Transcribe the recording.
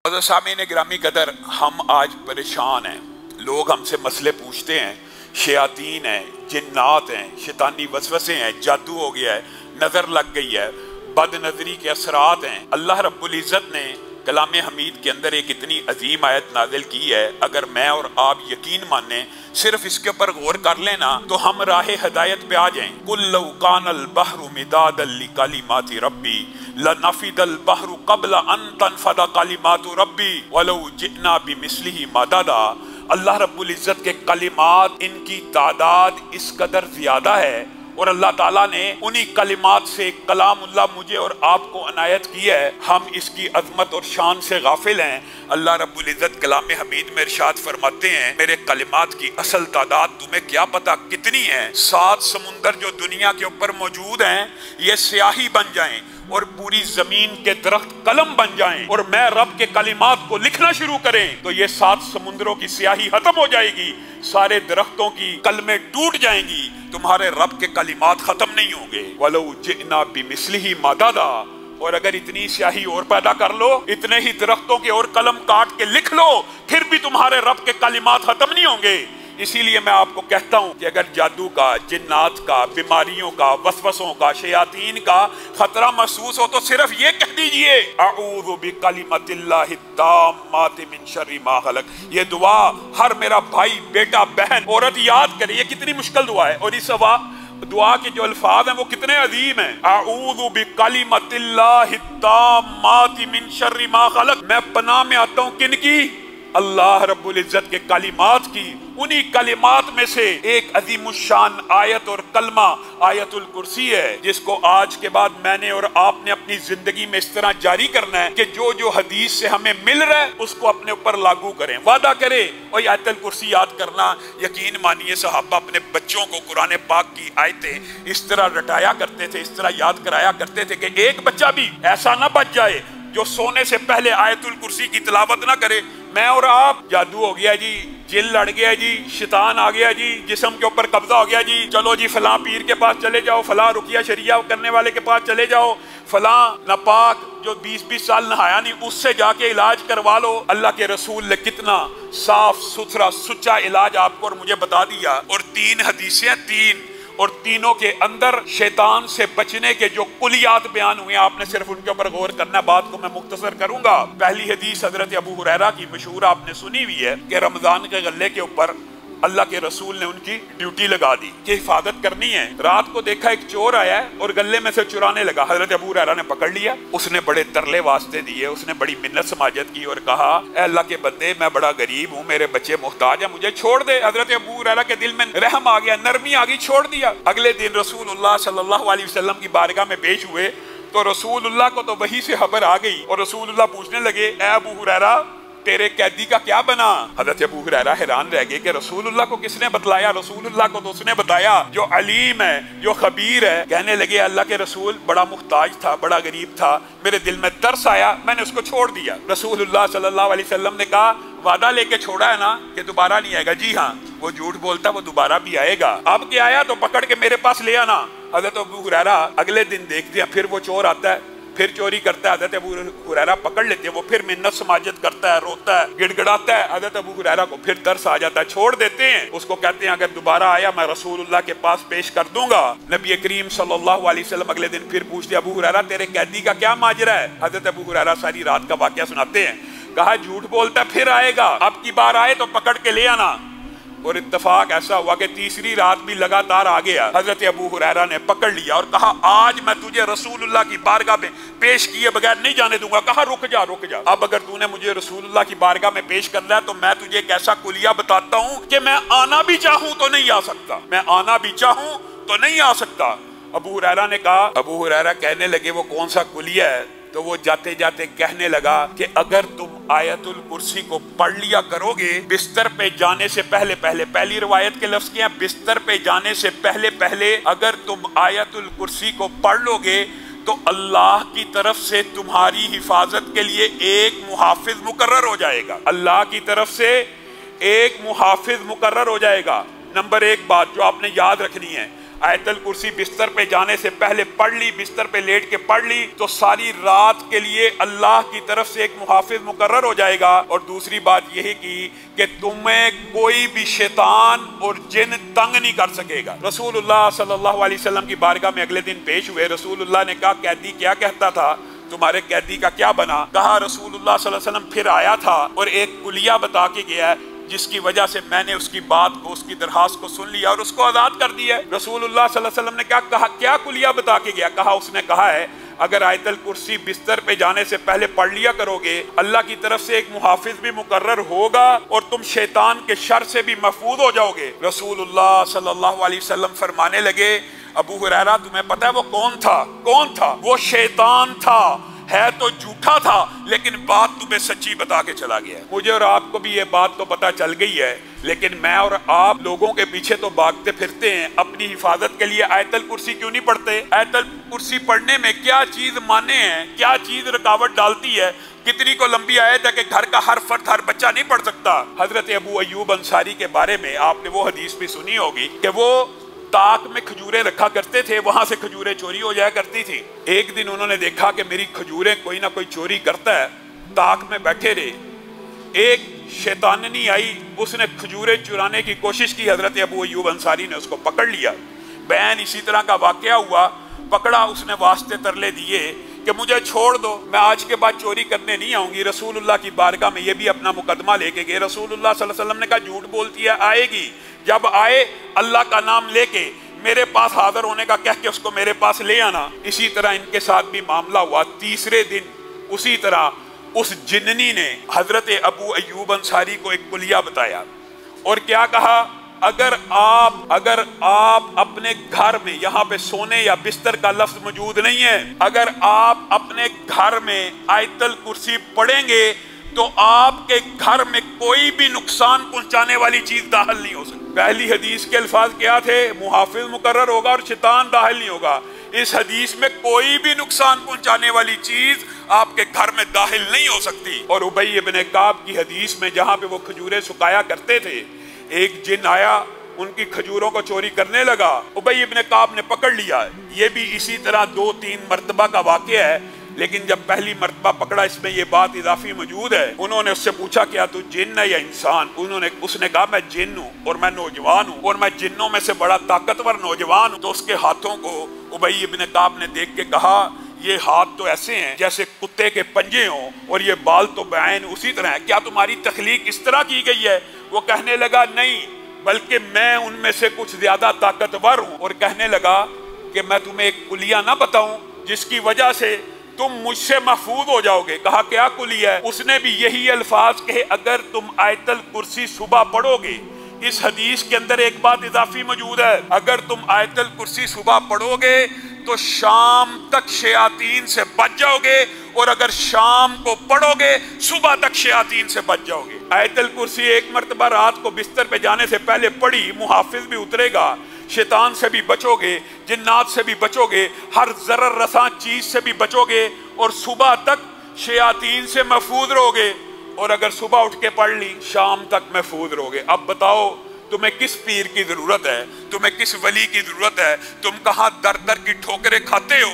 सामीन ग्रामी कदर, हम आज परेशान हैं। लोग हमसे मसले पूछते हैं, शयातीन हैं, जिन्नात हैं, शैतानी वसवसे हैं, जादू हो गया है, नज़र लग गई है, बद नज़री के असरात हैं। अल्लाह रब्बुल इज़्ज़त ने कलाम हमीद के अंदर एक इतनी अजीम आयत नाजिल की है, अगर मैं और आप यकीन माने, सिर्फ इसके ऊपर गौर कर लेना तो हम राह हदायत पे आ जाएं। कुल लौ कानल बहरु मिदादल लिकलिमाति रब्बी लनफिदल बहरु क़ब्ल अन तनफद कलिमातु रब्बी वलौ जिअना बिमिस्लिही मददा। अल्लाह रब्बुल इज़्ज़त के कलिमात, इनकी तादाद इस कदर ज्यादा है और अल्लाह ताला ने उन्हीं कलिमात से कलामुल्लाह मुझे और आपको अनायत की है। हम इसकी अजमत और शान से गाफिल हैं। अल्लाह रब्बुल इज़्ज़त कलाम हमीद में इरशाद फरमाते हैं, मेरे कलिमात की असल तादाद तुम्हें क्या पता कितनी है? 7 समुंदर जो दुनिया के ऊपर मौजूद हैं, ये स्याही बन जाएं और पूरी जमीन के दरख्त कलम बन जाएं और मैं रब के कलिमात को लिखना शुरू करें तो ये 7 समुंदरों की स्याही खत्म हो जाएगी, सारे दरख्तों की कलमें टूट जाएंगी, तुम्हारे रब के कलिमात खत्म नहीं होंगे। वलो जिना बिमिस्लिही मददा, और अगर इतनी स्याही और पैदा कर लो, इतने ही दरख्तों के और कलम काट के लिख लो, फिर भी तुम्हारे रब के कलिमात खत्म नहीं होंगे। इसीलिए मैं आपको कहता हूं कि अगर जादू का, जिन्नात का, बीमारियों का, वसवसों का, शयातीन का खतरा महसूस हो तो सिर्फ ये कह दीजिए, अऊज़ु बिकलिमतिल्लाहि ताम्माति मिन शर्रि मा खलक। ये दुआ हर मेरा भाई, बेटा, बहन, औरत याद करे। ये कितनी मुश्किल दुआ है और इस दुआ के जो अल्फाज हैं वो कितने अजीम हैं। अऊज़ु बिकलिमतिल्लाहि ताम्माति मिन शर्रि मा खलक। मैं पनाह में आता हूं किनकी? अल्लाह रब्बुल इज़्ज़त के कलिमात की। उन्हीं कलिमात में से एक अजीमुशान आयत और कलमा आयतुल कुर्सी है, जिसको आज के बाद मैंने और आपने अपनी जिंदगी में इस तरह जारी करना है कि जो जो हदीस से हमें मिल रहा है उसको अपने ऊपर लागू करें। वादा करें और आयतुल कुर्सी याद करना। यकीन मानिए सहाबा अपने बच्चों को कुरान पाक की आयतें इस तरह रटाया करते थे, इस तरह याद कराया करते थे कि एक बच्चा भी ऐसा ना बच जाए जो सोने से पहले आयतुल कुर्सी की तिलावत ना करे। मैं और आप, जादू हो गया जी, जिल लड़ गया जी, शैतान आ गया जी, जिस्म के ऊपर कब्जा हो गया जी, चलो जी फलां पीर के पास चले जाओ, फलां रुकिया शरिया करने वाले के पास चले जाओ, फलां नापाक जो 20-20 साल नहाया नहीं उससे जाके इलाज करवा लो। अल्लाह के रसूल ने कितना साफ सुथरा सुच्चा इलाज आपको और मुझे बता दिया। और 3 हदीसें, 3 और तीनों के अंदर शैतान से बचने के जो कुलियात बयान हुए, आपने सिर्फ उनके ऊपर गौर करना। बात को मैं मुख्तसर करूंगा। पहली हदीस हजरत अबू हुरैरा की मशहूर आपने सुनी हुई है कि रमजान के गल्ले के ऊपर अल्लाह के रसूल ने उनकी ड्यूटी लगा दी कि हिफाजत करनी है। रात को देखा एक चोर आया है और गले में से चुराने लगा। हजरत अबू हुरैरा ने पकड़ लिया। उसने बड़े तरले वास्ते दिए, उसने बड़ी मिन्नत समाजत की और कहा, ऐ अल्लाह के बंदे, मैं बड़ा गरीब हूँ, मेरे बच्चे मुहताज है, मुझे छोड़ दे। हजरत अबू हुरैरा के दिल में रहम आ गया, नरमी आ गई, छोड़ दिया। अगले दिन रसूलुल्लाह सल्लल्लाहु अलैहि वसल्लम की बारगाह में पेश हुए तो रसूलुल्लाह को तो वही से खबर आ गई और रसूलुल्लाह पूछने लगे, ऐ अबू हुरैरा, तेरे कैदी का क्या बना? हज़रत अबू हुरैरा हैरान रह गए कि रसूलुल्लाह को किसने बतलाया? रसूलुल्लाह को तो उसने बताया जो अलीम है, जो खबीर है। कहने लगे, अल्लाह के रसूल बड़ा मुहताज था, बड़ा गरीब था, मेरे दिल में तरस आया, मैंने उसको छोड़ दिया। रसूलुल्लाह सल्लल्लाहु अलैहि वसल्लम ने कहा, वादा लेके छोड़ा है ना कि दोबारा नहीं आएगा? जी हाँ। वो झूठ बोलता, वो दोबारा भी आएगा। अब क्या आया तो पकड़ के मेरे पास ले आना। हज़रत अबू हुरैरा अगले दिन देखते हैं, फिर वो चोर आता है, फिर चोरी करता है। हज़रत अबू हुरैरा पकड़ लेते हैं, वो फिर मिन्नत समाजत करता है, रोता है, गिड़गिड़ाता है। हज़रत अबू हुरैरा को फिर तरस आ जाता है, छोड़ देते हैं उसको। कहते हैं, अगर दोबारा आया मैं रसूलुल्लाह के पास पेश कर दूंगा। नबी करीम सल्लल्लाहु अलैहि वसल्लम अगले दिन फिर पूछते, अबू हुरैरा, तेरे कैदी का क्या माजरा है? हज़रत अबू हुरैरा सारी रात का वाकया सुनाते हैं। कहा, झूठ बोलता फिर आएगा, अब की बार आए तो पकड़ के ले आना। और इत्तफाक ऐसा हुआ कि तीसरी रात भी लगातार आ गया। हजरत अबू हुरैरा ने पकड़ लिया और कहा, आज मैं तुझे रसूलुल्लाह की बारगाह में पेश किए बगैर नहीं जाने दूंगा। कहा, रुक जा रुक जा, अब अगर तूने मुझे रसूलुल्लाह की बारगाह में पेश करना है तो मैं तुझे एक ऐसा कुलिया बताता हूँ कि मैं आना भी चाहूँ तो नहीं आ सकता, मैं आना भी चाहूँ तो नहीं आ सकता। अबू हुरैरा ने कहा, अबू हुरैरा कहने लगे, वो कौन सा कुलिया है? तो वो जाते जाते कहने लगा कि अगर तुम आयतुल कुर्सी को पढ़ लिया करोगे बिस्तर पे जाने से पहले पहले, पहली रिवायत के लफ्ज क्या है, बिस्तर पे जाने से पहले पहले अगर तुम आयतुल कुर्सी को पढ़ लोगे तो अल्लाह की तरफ से तुम्हारी हिफाजत के लिए एक मुहाफिज मुकर्रर हो जाएगा। अल्लाह की तरफ से एक मुहाफिज मुकर्रर हो जाएगा। नंबर 1 बात जो आपने याद रखनी है, आयतल कुर्सी बिस्तर पे जाने से पहले पढ़ ली, बिस्तर पे लेट के पढ़ ली, तो सारी रात के लिए अल्लाह की तरफ से एक मुहाफिज मुकर्रर हो जाएगा। और दूसरी बात यही की कि तुम्हें कोई भी शैतान और जिन तंग नहीं कर सकेगा। रसूलुल्लाह सल्लल्लाहु अलैहि वसल्लम की बारगाह में अगले दिन पेश हुए। रसूलुल्लाह ने कहा, कैदी क्या कहता था, तुम्हारे कैदी का क्या बना? कहा रसूलुल्लाह सल्लल्लाहु अलैहि वसल्लम फिर आया था और एक कुलिया बता के गया, जिसकी वजह से मैंने उसकी बात को, उसकी दरखास्त को सुन लिया और उसको आज़ाद कर दिया। रसूलुल्लाह सल्लल्लाहु अलैहि वसल्लम ने क्या कहा, क्या कुलिया बता के गया? कहा, उसने कहा है अगर आयतल कुर्सी बिस्तर पे जाने से पहले पढ़ लिया करोगे, अल्लाह की तरफ से एक मुहाफिज भी मुकर्रर होगा और तुम शैतान के शर से भी महफूज हो जाओगे। रसूलुल्लाह सल्लल्लाहु अलैहि वसल्लम फरमाने लगे, अबू हुरैरा तुम्हें पता है वो कौन था? कौन था? वो शैतान था, है तो झूठा था लेकिन बात तुम्हें सच्ची बता के चला गया। मुझे और आपको भी ये बात तो पता चल गई है, लेकिन मैं और आप लोगों के पीछे तो भागते फिरते हैं। अपनी हिफाजत के लिए आयतल कुर्सी क्यों नहीं पढ़ते? आयतल कुर्सी पढ़ने में क्या चीज माने हैं, क्या चीज रुकावट डालती है? कितनी को लंबी आयत है कि घर का हर फर्द, हर बच्चा नहीं पढ़ सकता। हजरत अबू अय्यूब अंसारी के बारे में आपने वो हदीस भी सुनी होगी कि वो ताक में खजूरें रखा करते थे, वहां से खजूरें चोरी हो जाया करती थी। एक दिन उन्होंने देखा कि मेरी खजूरें कोई ना कोई चोरी करता है। ताक में बैठे रहे, एक शैताननी आई, उसने खजूरें चुराने की कोशिश की। हजरत अबू अय्यूब अंसारी ने उसको पकड़ लिया। बैन इसी तरह का वाकया हुआ, पकड़ा, उसने वास्ते तरले दिए कि मुझे छोड़ दो, मैं आज के बाद चोरी करने नहीं आऊंगी। रसूलुल्लाह की बारगाह में ये भी अपना मुकदमा लेके गए। रसूलुल्लाह सल्लल्लाहु अलैहि वसल्लम ने कहा, झूठ बोलती है, आएगी, जब आए अल्लाह का नाम लेके मेरे पास हाजिर होने का कह के उसको मेरे पास ले आना। इसी तरह इनके साथ भी मामला हुआ। तीसरे दिन उसी तरह उस जिन्नी ने हजरत अबू अय्यूब अंसारी को एक कुलिया बताया और क्या कहा, अगर आप अपने घर में, यहाँ पे सोने या बिस्तर का लफ्ज मौजूद नहीं है, अगर आप अपने घर में आयतल कुर्सी पढ़ेंगे तो आपके घर में कोई भी नुकसान पहुंचाने वाली चीज दाखिल नहीं हो सकती। पहली हदीस के अल्फाज क्या थे? मुहाफिज मुकर्रर होगा और शैतान दाखिल नहीं होगा। इस हदीस में कोई भी नुकसान पहुंचाने वाली चीज आपके घर में दाखिल नहीं हो सकती। और उबई इब्न काब की हदीस में जहां पे वो खजूरें सुखाया करते थे, एक जिन आया, उनकी खजूरों को चोरी करने लगा। उबई इब्न काब ने पकड़ लिया। ये भी इसी तरह 2-3 मरतबा का वाकया है, लेकिन जब पहली मरतबा पकड़ा, इसमें ये बात इजाफी मौजूद है। उन्होंने उससे पूछा, क्या तू जिन्न है या इंसान? उसने कहा, मैं जिन्न हूँ और मैं नौजवान हूँ और मैं जिन्नों में से बड़ा ताकतवर नौजवान हूँ। तो उसके हाथों को उबई इब्न काब ने देख के कहा, ये हाथ तो ऐसे हैं जैसे कुत्ते के पंजे हों और ये बाल तो बैन उसी तरह है, क्या तुम्हारी तख्लीक इस तरह की गई है? वो कहने लगा, नहीं, बल्कि मैं उनमें से कुछ ज्यादा ताकतवर हूँ। और कहने लगा कि मैं तुम्हें एक कुलिया ना बताऊं जिसकी वजह से तुम मुझसे महफूज हो जाओगे? कहा, क्या कुलिया है? उसने भी यही अल्फाज कहे, अगर तुम आयतल कुर्सी सुबह पढ़ोगे। इस हदीस के अंदर एक बात इजाफी मौजूद है, अगर तुम आयतल कुर्सी सुबह पढ़ोगे तो शाम तक शयातीन से बच जाओगे, और अगर शाम को पढ़ोगे सुबह तक शयातीन से बच जाओगे। आयतल कुर्सी एक मरतबा रात को बिस्तर पे जाने से पहले पढ़ी, मुहाफिज भी उतरेगा, शैतान से भी बचोगे, जिन्नात से भी बचोगे, हर जरर रसा चीज से भी बचोगे और सुबह तक शयातीन से महफूज रहोगे। और अगर सुबह उठ के पढ़ ली, शाम तक महफूज रहोगे। अब बताओ, तुम्हें किस पीर की जरूरत है? तुम्हें किस वली की जरूरत है? तुम कहाँ दर दर की ठोकरें खाते हो